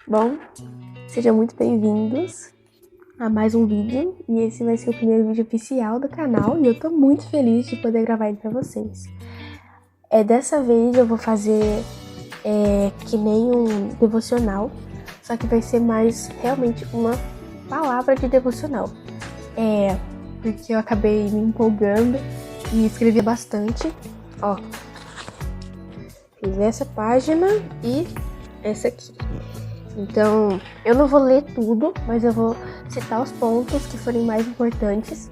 Bom, sejam muito bem-vindos a mais um vídeo, e esse vai ser o primeiro vídeo oficial do canal e eu tô muito feliz de poder gravar ele pra vocês. Dessa vez eu vou fazer que nem um devocional, só que vai ser mais realmente uma palavra de devocional. Porque eu acabei me empolgando e escrevi bastante. Fiz essa página e essa aqui. Então, eu não vou ler tudo, mas eu vou citar os pontos que forem mais importantes.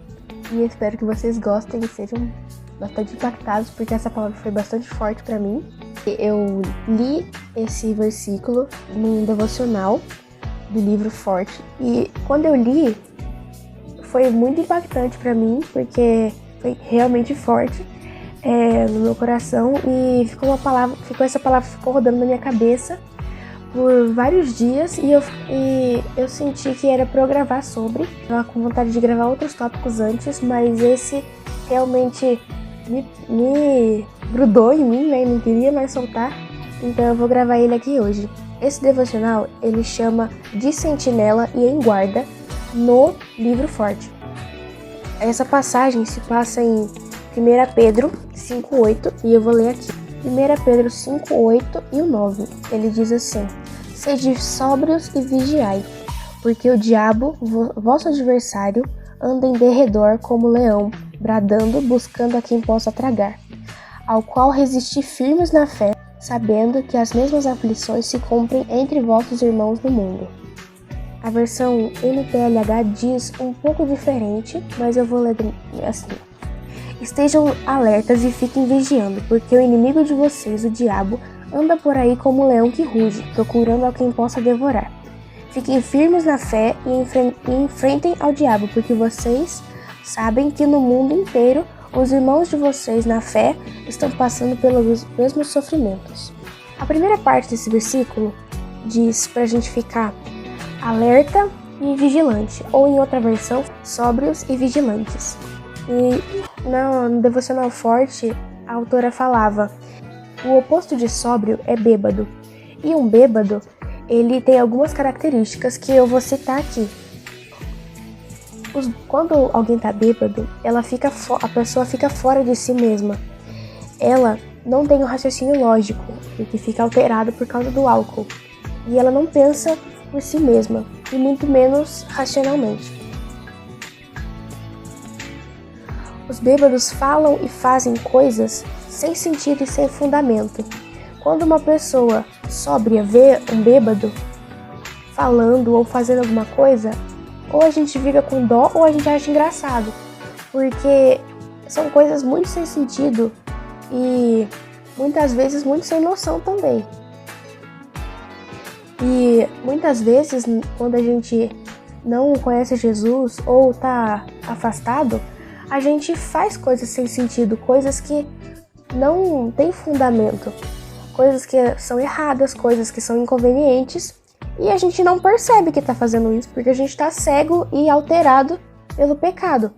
E espero que vocês gostem e sejam bastante impactados, porque essa palavra foi bastante forte pra mim. Eu li esse versículo num devocional do livro Forte. E quando eu li, foi muito impactante pra mim, porque foi realmente forte no meu coração. E ficou essa palavra rodando na minha cabeça por vários dias e eu senti que era pra eu gravar sobre. Eu tava com vontade de gravar outros tópicos antes, mas esse realmente me grudou em mim, né? Não queria mais soltar, então eu vou gravar ele aqui hoje. Esse devocional, ele chama De Sentinela e em Guarda no livro Forte. Essa passagem se passa em 1 Pedro 5:8 e eu vou ler aqui. 1 Pedro 5:8 e o 9, ele diz assim: Sede sóbrios e vigiai, porque o diabo, vosso adversário, anda em derredor como leão, bradando, buscando a quem possa tragar, ao qual resisti firmes na fé, sabendo que as mesmas aflições se cumprem entre vossos irmãos no mundo. A versão NTLH diz um pouco diferente, mas eu vou ler assim. Estejam alertas e fiquem vigiando, porque o inimigo de vocês, o diabo, anda por aí como um leão que ruge, procurando a quem possa devorar. Fiquem firmes na fé e enfrentem ao diabo, porque vocês sabem que no mundo inteiro os irmãos de vocês na fé estão passando pelos mesmos sofrimentos. A primeira parte desse versículo diz pra gente ficar alerta e vigilante, ou em outra versão, sóbrios e vigilantes. E no devocional Forte, a autora falava: o oposto de sóbrio é bêbado. E um bêbado, ele tem algumas características que eu vou citar aqui. Quando alguém tá bêbado, a pessoa fica fora de si mesma. Ela não tem um raciocínio lógico, porque fica alterada por causa do álcool. E ela não pensa por si mesma, e muito menos racionalmente. Os bêbados falam e fazem coisas sem sentido e sem fundamento. Quando uma pessoa sóbria vê um bêbado falando ou fazendo alguma coisa, ou a gente fica com dó ou a gente acha engraçado, porque são coisas muito sem sentido e muitas vezes muito sem noção também. E muitas vezes, quando a gente não conhece Jesus ou tá afastado, a gente faz coisas sem sentido, coisas que não tem fundamento, coisas que são erradas, coisas que são inconvenientes, e a gente não percebe que tá fazendo isso, porque a gente tá cego e alterado pelo pecado.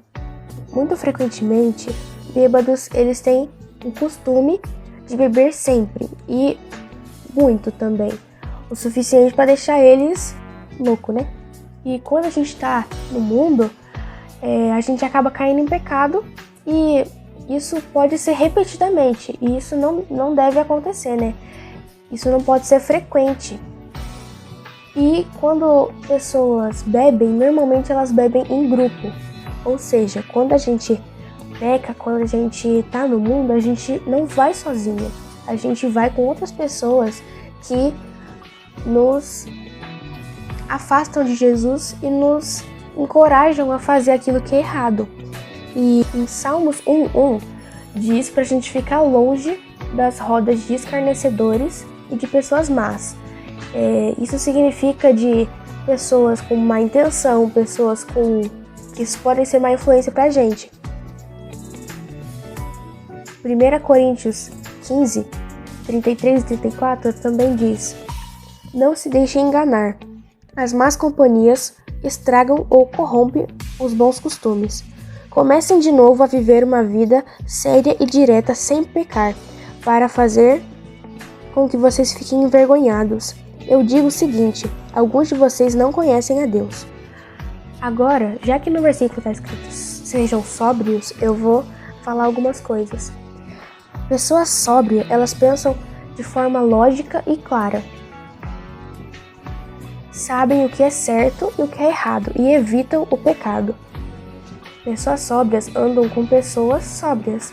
Muito frequentemente, bêbados, eles têm o costume de beber sempre, e muito também, o suficiente para deixar eles loucos, né? E quando a gente tá no mundo, a gente acaba caindo em pecado, e isso pode ser repetidamente, e isso não deve acontecer, né? Isso não pode ser frequente. E quando pessoas bebem, normalmente elas bebem em grupo. Ou seja, quando a gente peca, quando a gente tá no mundo, a gente não vai sozinho. A gente vai com outras pessoas que nos afastam de Jesus e nos encorajam a fazer aquilo que é errado. E em Salmos 1:1 diz pra gente ficar longe das rodas de escarnecedores e de pessoas más. Isso significa de pessoas com má intenção, pessoas que podem ser má influência pra gente. 1 Coríntios 15, 33 e 34 também diz: Não se deixem enganar. As más companhias estragam ou corrompem os bons costumes. Comecem de novo a viver uma vida séria e direta sem pecar, para fazer com que vocês fiquem envergonhados eu digo o seguinte: alguns de vocês não conhecem a Deus. Agora, já que no versículo está escrito sejam sóbrios, eu vou falar algumas coisas. Pessoas sóbrias, elas pensam de forma lógica e clara. Sabem o que é certo e o que é errado e evitam o pecado. Pessoas sóbrias andam com pessoas sóbrias.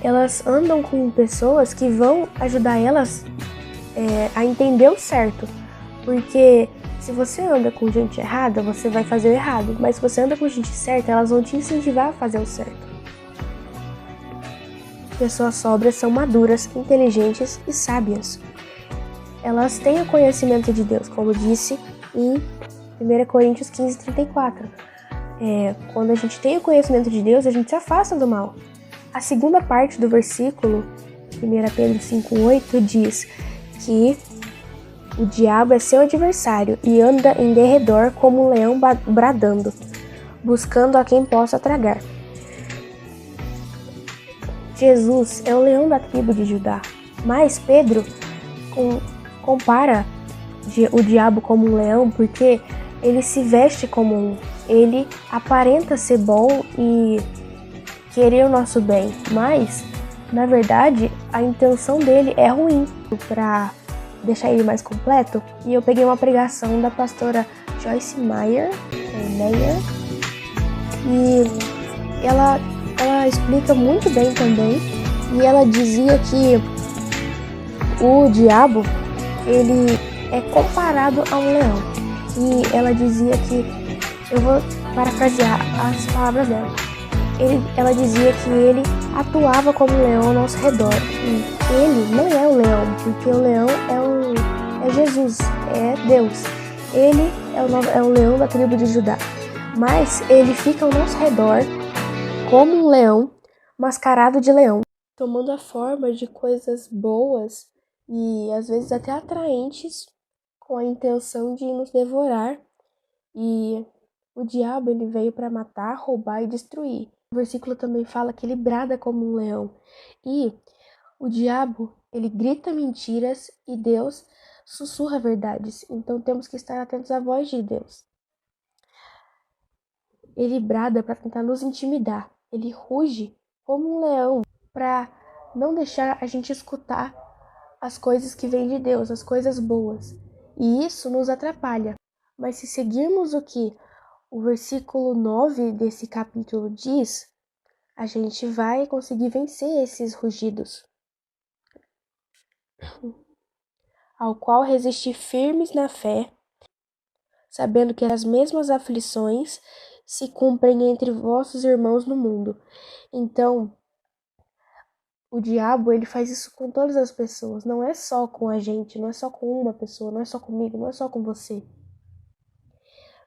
Elas andam com pessoas que vão ajudar elas a entender o certo. Porque se você anda com gente errada, você vai fazer o errado. Mas se você anda com gente certa, elas vão te incentivar a fazer o certo. Pessoas sóbrias são maduras, inteligentes e sábias. Elas têm o conhecimento de Deus, como disse em 1 Coríntios 15:34. Quando a gente tem o conhecimento de Deus, a gente se afasta do mal. A segunda parte do versículo, 1 Pedro 5:8, diz que o diabo é seu adversário e anda em derredor como um leão bradando, buscando a quem possa tragar. Jesus é o leão da tribo de Judá, mas Pedro compara o diabo como um leão porque ele se veste como um. Ele aparenta ser bom e querer o nosso bem, mas, na verdade, a intenção dele é ruim. Para deixar ele mais completo, e eu peguei uma pregação da pastora Joyce Meyer, e ela explica muito bem também, e ela dizia que o diabo, ele é comparado a um leão, e ela dizia que, eu vou parafrasear as palavras dela, ela dizia que ele atuava como um leão ao nosso redor, e ele não é o leão, porque o leão é Jesus, é Deus, ele é o leão da tribo de Judá, mas ele fica ao nosso redor como um leão, mascarado de leão, tomando a forma de coisas boas e às vezes até atraentes, com a intenção de nos devorar. E o diabo, ele veio para matar, roubar e destruir. O versículo também fala que ele brada como um leão. E o diabo, ele grita mentiras e Deus sussurra verdades. Então temos que estar atentos à voz de Deus. Ele brada para tentar nos intimidar. Ele ruge como um leão para não deixar a gente escutar as coisas que vêm de Deus, as coisas boas. E isso nos atrapalha. Mas se seguirmos o que o versículo 9 desse capítulo diz, a gente vai conseguir vencer esses rugidos. Ao qual resistir firmes na fé, sabendo que as mesmas aflições se cumprem entre vossos irmãos no mundo. Então, o diabo, ele faz isso com todas as pessoas, não é só com a gente, não é só com uma pessoa, não é só comigo, não é só com você.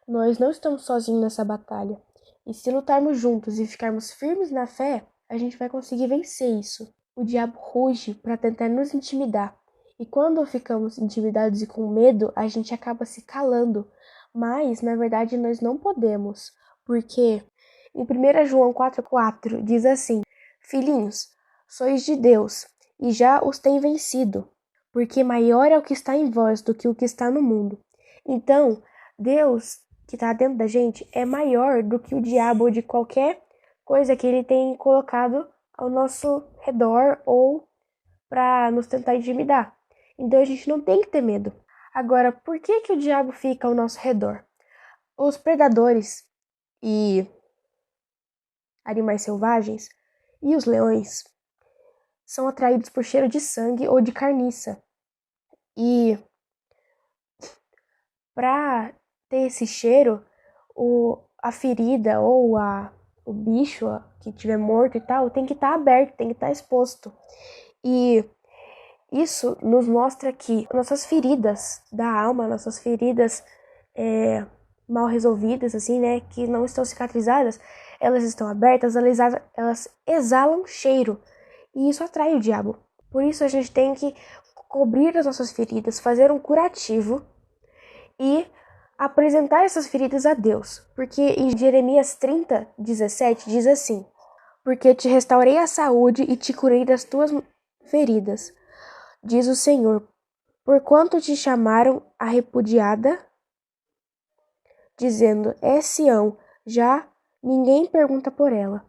Nós não estamos sozinhos nessa batalha. E se lutarmos juntos e ficarmos firmes na fé, a gente vai conseguir vencer isso. O diabo ruge para tentar nos intimidar. E quando ficamos intimidados e com medo, a gente acaba se calando. Mas, na verdade, nós não podemos. Porque em 1 João 4,4 diz assim: Filhinhos, sois de Deus, e já os tem vencido. Porque maior é o que está em vós do que o que está no mundo. Então, Deus que está dentro da gente é maior do que o diabo ou de qualquer coisa que ele tem colocado ao nosso redor ou para nos tentar intimidar. Então a gente não tem que ter medo. Agora, por que o diabo fica ao nosso redor? Os predadores e animais selvagens e os leões são atraídos por cheiro de sangue ou de carniça. E para ter esse cheiro, a ferida ou o bicho que estiver morto e tal, tem que estar aberto, tem que estar exposto. E isso nos mostra que nossas feridas da alma, nossas feridas mal resolvidas, assim, né, que não estão cicatrizadas, elas estão abertas, elas exalam cheiro. E isso atrai o diabo. Por isso a gente tem que cobrir as nossas feridas, fazer um curativo e apresentar essas feridas a Deus, porque em Jeremias 30:17 diz assim: porque te restaurei a saúde e te curei das tuas feridas, diz o Senhor, Porquanto te chamaram a repudiada, dizendo, é Sião, já ninguém pergunta por ela.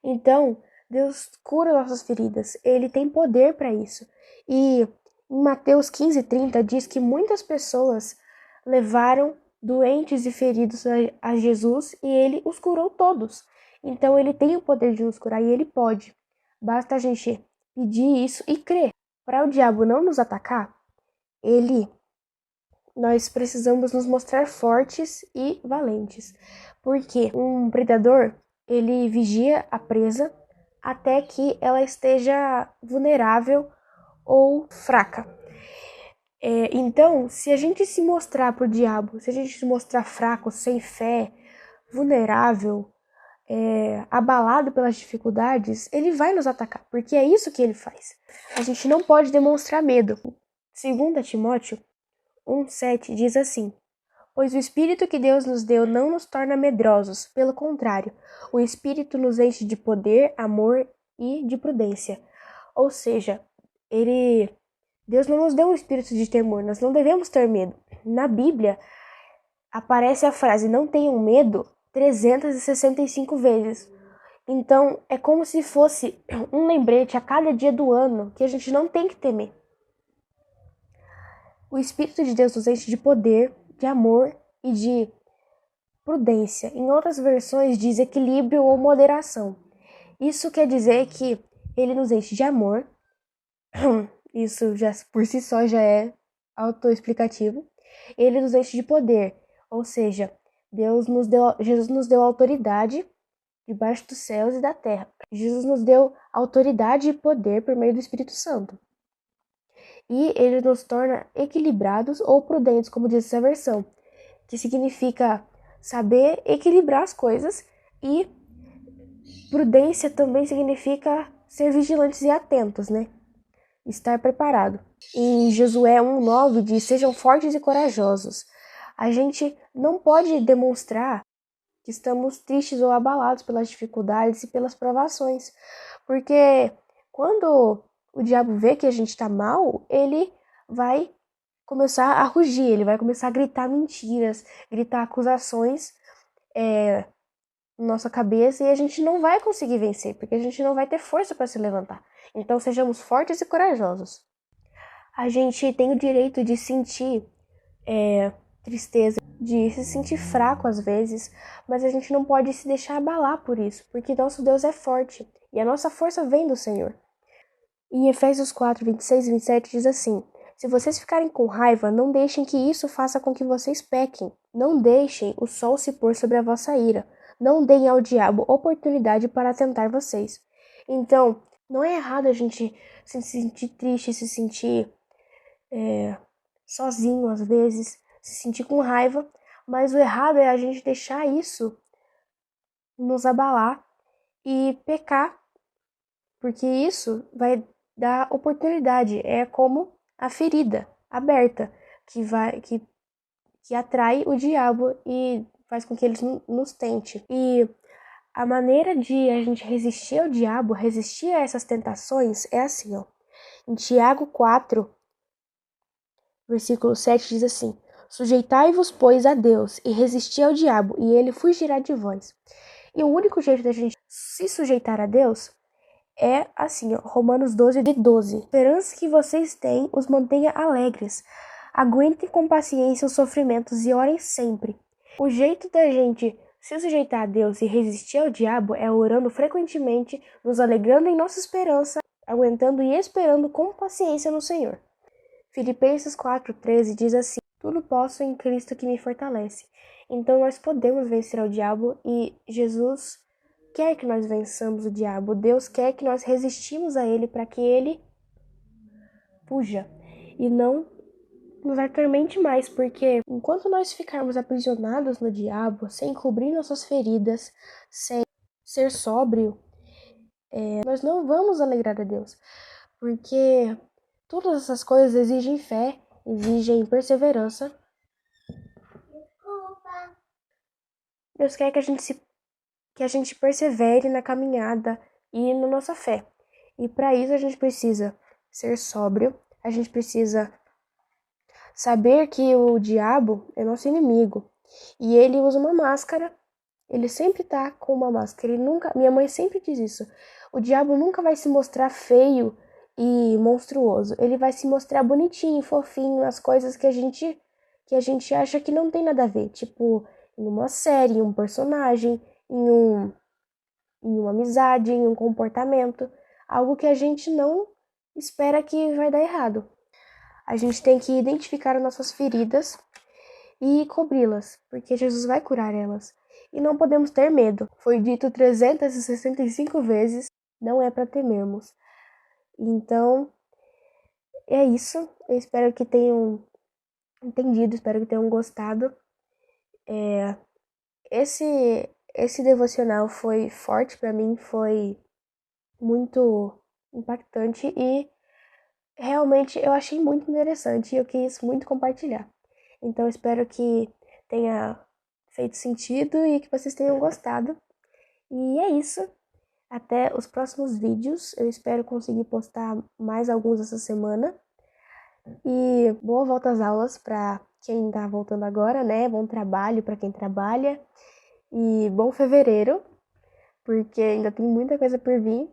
Então, Deus cura nossas feridas, Ele tem poder para isso. E em Mateus 15:30 diz que muitas pessoas levaram doentes e feridos a Jesus e Ele os curou todos. Então, Ele tem o poder de nos curar e Ele pode. Basta a gente pedir isso e crer. Para o diabo não nos atacar, nós precisamos nos mostrar fortes e valentes. Porque um predador, ele vigia a presa até que ela esteja vulnerável ou fraca. Então, se a gente se mostrar para o diabo, se a gente se mostrar fraco, sem fé, vulnerável, abalado pelas dificuldades, ele vai nos atacar, porque é isso que ele faz. A gente não pode demonstrar medo. 2 Timóteo 1:7 diz assim: pois o Espírito que Deus nos deu não nos torna medrosos, pelo contrário, o Espírito nos enche de poder, amor e de prudência. Ou seja, Deus não nos deu um espírito de temor, nós não devemos ter medo. Na Bíblia, aparece a frase não tenham medo 365 vezes. Então, é como se fosse um lembrete a cada dia do ano que a gente não tem que temer. O Espírito de Deus nos enche de poder, de amor e de prudência. Em outras versões diz equilíbrio ou moderação. Isso quer dizer que ele nos enche de amor. Isso já por si só já é autoexplicativo. Ele nos enche de poder, ou seja, Jesus nos deu autoridade debaixo dos céus e da terra. Jesus nos deu autoridade e poder por meio do Espírito Santo. E ele nos torna equilibrados ou prudentes, como diz essa versão, que significa saber equilibrar as coisas, e prudência também significa ser vigilantes e atentos, né? Estar preparado. Em Josué 1:9 diz, sejam fortes e corajosos. A gente não pode demonstrar que estamos tristes ou abalados pelas dificuldades e pelas provações, porque quando o diabo vê que a gente está mal, ele vai começar a rugir, ele vai começar a gritar mentiras, gritar acusações na nossa cabeça, e a gente não vai conseguir vencer, porque a gente não vai ter força para se levantar. Então sejamos fortes e corajosos. A gente tem o direito de sentir tristeza, de se sentir fraco às vezes, mas a gente não pode se deixar abalar por isso, porque nosso Deus é forte e a nossa força vem do Senhor. Em Efésios 4:26 e 27 diz assim: se vocês ficarem com raiva, não deixem que isso faça com que vocês pequem. Não deixem o sol se pôr sobre a vossa ira. Não deem ao diabo oportunidade para tentar vocês. Então, não é errado a gente se sentir triste, se sentir sozinho às vezes, se sentir com raiva, mas o errado é a gente deixar isso nos abalar e pecar, porque isso vai dar oportunidade, é como a ferida aberta que atrai o diabo e faz com que ele nos tente. E a maneira de a gente resistir ao diabo, resistir a essas tentações, é assim, ó. Em Tiago 4, versículo 7 diz assim: sujeitai-vos, pois, a Deus, e resisti ao diabo, e ele fugirá de vós. E o único jeito da gente se sujeitar a Deus é assim, ó, Romanos 12:12. A esperança que vocês têm os mantenha alegres. Aguentem com paciência os sofrimentos e orem sempre. O jeito da gente se sujeitar a Deus e resistir ao diabo é orando frequentemente, nos alegrando em nossa esperança, aguentando e esperando com paciência no Senhor. Filipenses 4:13 diz assim: tudo posso em Cristo que me fortalece. Então nós podemos vencer ao diabo e Jesus quer que nós vençamos o diabo. Deus quer que nós resistimos a ele para que ele fuja e não nos atormente mais, porque enquanto nós ficarmos aprisionados no diabo, sem cobrir nossas feridas, sem ser sóbrio, nós não vamos alegrar a Deus, porque todas essas coisas exigem fé, exigem perseverança. Deus quer que a gente persevere na caminhada e na nossa fé. E para isso a gente precisa ser sóbrio, a gente precisa saber que o diabo é nosso inimigo. E ele usa uma máscara. Ele sempre tá com uma máscara. Ele nunca, minha mãe sempre diz isso. O diabo nunca vai se mostrar feio e monstruoso. Ele vai se mostrar bonitinho, fofinho, nas coisas que a gente acha que não tem nada a ver, tipo em uma série, em um personagem, em uma amizade, em um comportamento, algo que a gente não espera que vai dar errado. A gente tem que identificar as nossas feridas e cobri-las, porque Jesus vai curar elas. E não podemos ter medo. Foi dito 365 vezes, não é para temermos. Então, é isso. Eu espero que tenham entendido, espero que tenham gostado. Esse devocional foi forte para mim, foi muito impactante e realmente eu achei muito interessante e eu quis muito compartilhar. Então, espero que tenha feito sentido e que vocês tenham gostado. E é isso. Até os próximos vídeos. Eu espero conseguir postar mais alguns essa semana. E boa volta às aulas para quem tá voltando agora, né? Bom trabalho para quem trabalha. E bom fevereiro, porque ainda tem muita coisa por vir.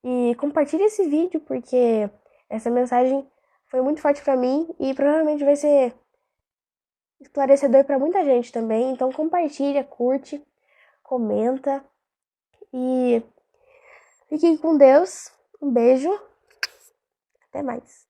E compartilhe esse vídeo, porque essa mensagem foi muito forte para mim e provavelmente vai ser esclarecedor para muita gente também. Então compartilha, curte, comenta e fiquem com Deus. Um beijo. Até mais.